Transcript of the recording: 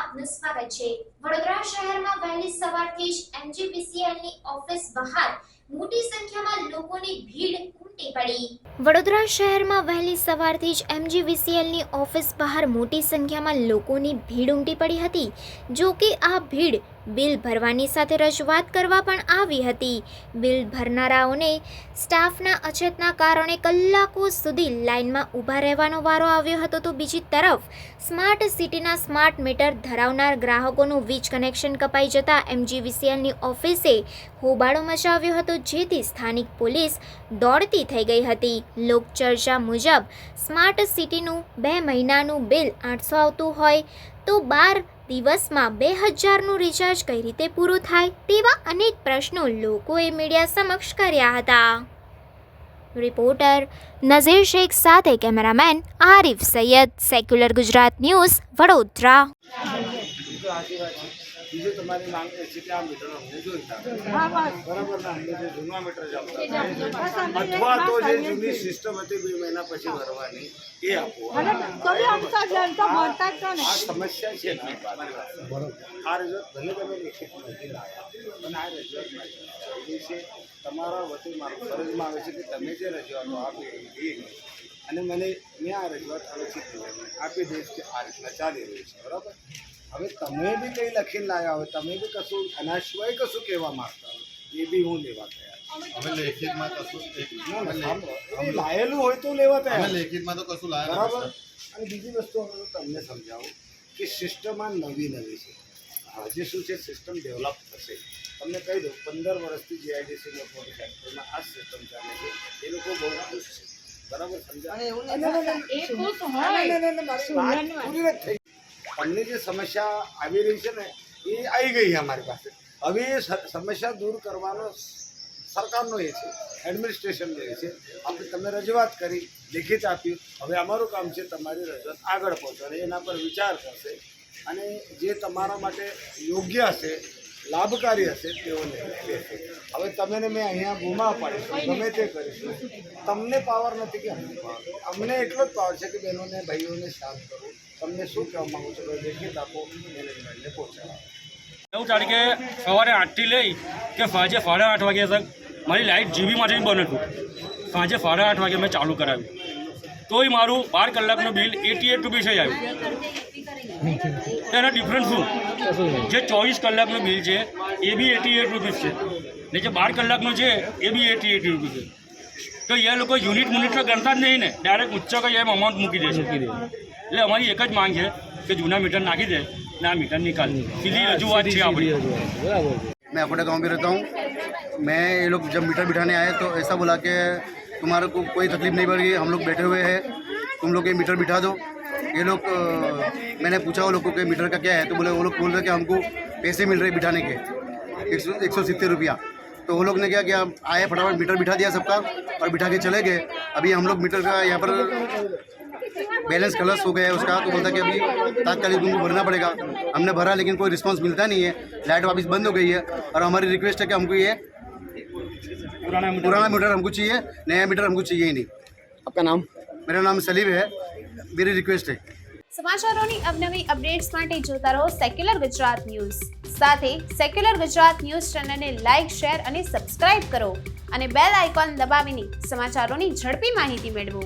આપનું સ્વાગત છે। વડોદરા શહેરમાં વહેલી સવારથી જ એમજીવીસીએલની ઓફિસ બહાર મોટી સંખ્યામાં લોકોની ભીડ ઉમટી પડી। વડોદરા શહેરમાં વહેલી સવારથી જ એમજીવીસીએલની ઓફિસ બહાર મોટી સંખ્યામાં લોકોની ભીડ ઉમટી પડી હતી। જો કે આ ભીડ બિલ ભરવાની સાથે રજૂઆત કરવા પણ આવી હતી। બિલ ભરનારાઓને સ્ટાફના અછતના કારણે કલાકો સુધી લાઇનમાં ઊભા રહેવાનો વારો આવ્યો હતો। તો બીજી તરફ સ્માર્ટ સિટીના સ્માર્ટ મીટર ધરાવનાર ગ્રાહકોનું વીજ કનેક્શન કપાઈ જતા એમજીવીસીએલની ઓફિસે હોબાળો મચાવ્યો હતો, જેથી સ્થાનિક પોલીસ દોડતી થઈ ગઈ હતી। લોકચર્ચા મુજબ સ્માર્ટ સિટીનું 2 મહિનાનું બિલ 800 આવતું હોય તો 12 દિવસમાં 2000નું રિચાર્જ કઈ રીતે પૂરું થાય તેવા અનેક પ્રશ્નો લોકોએ મીડિયા સમક્ષ કર્યા હતા। રિપોર્ટર નઝીર શેખ સાથે cameraman Arif Syed, secular Gujarat news, Vadodara. બીજું તમારી માંગ એ છે કે આ મીટર હોવું જોઈએ, બરાબર ના? જે જૂના મીટર ચાલતા અથવા તો જે જૂની સિસ્ટમ હતી 2 મહિના પછી ભરવાની એ આપો। આ સમસ્યા છે ને, આ રજૂઆત ભલે તમે લેખિત નથી લાવ્યા, પણ આ રજૂઆત એ છે તમારા વતી મારું ફરજમાં આવે છે કે તમે જે રજૂઆતો આપી અને મેં આ રજૂઆત હવે આપી દઈશ કે આ રીતના ચાલી રહ્યું છે, બરાબર? હવે તમે બી કંઈ લખીને લાવ્યા હોય, તમે બી કશું આના સિવાય કશું કહેવા માંગતા હોય, એ બી હું લેવા તૈયાર। અમે લેખિતમાં કશું લાયેલું હોય તો લેવા તૈયાર, લેખિતમાં તો કશું લાયા બરાબર? અને બીજી વસ્તુ અમે તમને સમજાવું કે સિસ્ટમ આ નવી છે, હજી શું છે સિસ્ટમ ડેવલપ થશે। તમને કહી દઉં 15 વર્ષથી જીઆઈડીસી લોકોની ફેક્ટરીમાં આ સિસ્ટમ ચાલે છે, એ લોકો બહુ ખુશ છે, બરાબર? સમજાય તમને જે સમસ્યા આવી રહી છે ને એ આવી ગઈ અમારી પાસે। હવે એ સમસ્યા દૂર કરવાનો સરકારનો એ છે, એડમિનિસ્ટ્રેશનનો એ છે। આપણે તમે રજૂઆત કરી, લેખિત આપ્યું, હવે અમારું કામ છે તમારી રજૂઆત આગળ પહોંચાડે, એના પર વિચાર કરશે અને જે તમારા માટે યોગ્ય હશે, લાભકારી હશે તેઓને લેશે। હવે તમને મેં અહીંયા ગુમા પાડીશું, ગમે તે કરીશું, તમને પાવર નથી કે અમને એટલો જ પાવર છે કે બહેનોને ભાઈઓને શાંત કરવું। તમને શું કહેવા માગું છું, લેખિત આપો, મેનેજમેન્ટને પહોંચાડો। 9 તારીખે સવારે 8થી લઈ કે સાંજે 8:30 વાગ્યા તક મારી લાઇટ જીબીમાંથી બંધ હતું। સાંજે 8:30 વાગે મેં ચાલુ કરાવ્યું, તોય મારું 12 કલાકનું બિલ 88 રૂપીસ જ આવ્યું। તેનો ડિફરન્સ શું? જે 24 કલાકનું બિલ છે એ બી 88 રૂપીસ છે ને જે 12 કલાકનું છે એ બી 88 રૂપીસ છે। તો એ લોકો યુનિટ તો ગણતા જ નહીં ને, ડાયરેક્ટ ઉચ્ચ કંઈ એમ અમાઉન્ટ મૂકી દે છે। એટલે અમારી એક જ માંગ છે કે જૂના मीटर નાખી દે ना मीटर निकाल, सीधी रजूआत है अपनी। मैं अपने गांव में रहता हूँ। मैं ये लोग जब मीटर बिठाने आए तो ऐसा बोला कि तुम्हारे को कोई तकलीफ नहीं पड़ रही है, हम लोग बैठे हुए हैं, तुम लोग ये मीटर बिठा दो। ये लोग मैंने पूछा वो लोगों के मीटर का क्या है, तो बोले वो लोग बोल रहे कि हमको पैसे मिल रहे बिठाने के 170 रुपया। तो वो लोग ने क्या किया, आए फटाफट मीटर बिठा दिया सबका और बिठा के चले गए। अभी हम लोग मीटर का यहाँ पर बैलेंस कलर्स हो गया है उसका, तो बोलता कि अभी तात्कालिक तुमको भरना पड़ेगा। हमने भरा लेकिन कोई रिस्पांस मिलता नहीं है, लाइट वापस बंद हो गई है। और हमारी रिक्वेस्ट है कि हमको ये पुराना मीटर हमको चाहिए, नया मीटर हमको चाहिए ही नहीं। आपका नाम? मेरा नाम सलीम है, मेरी रिक्वेस्ट है। સમાચારોની અવનવી અપડેટ્સ માટે જોતા રહો સેક્યુલર ગુજરાત ન્યૂઝ। સાથે સેક્યુલર ગુજરાત ન્યૂઝ ચેનલને લાઇક, શેર અને સબસ્ક્રાઇબ કરો અને બેલ આઇકોન દબાવીને સમાચારોની ઝડપી માહિતી મેળવો।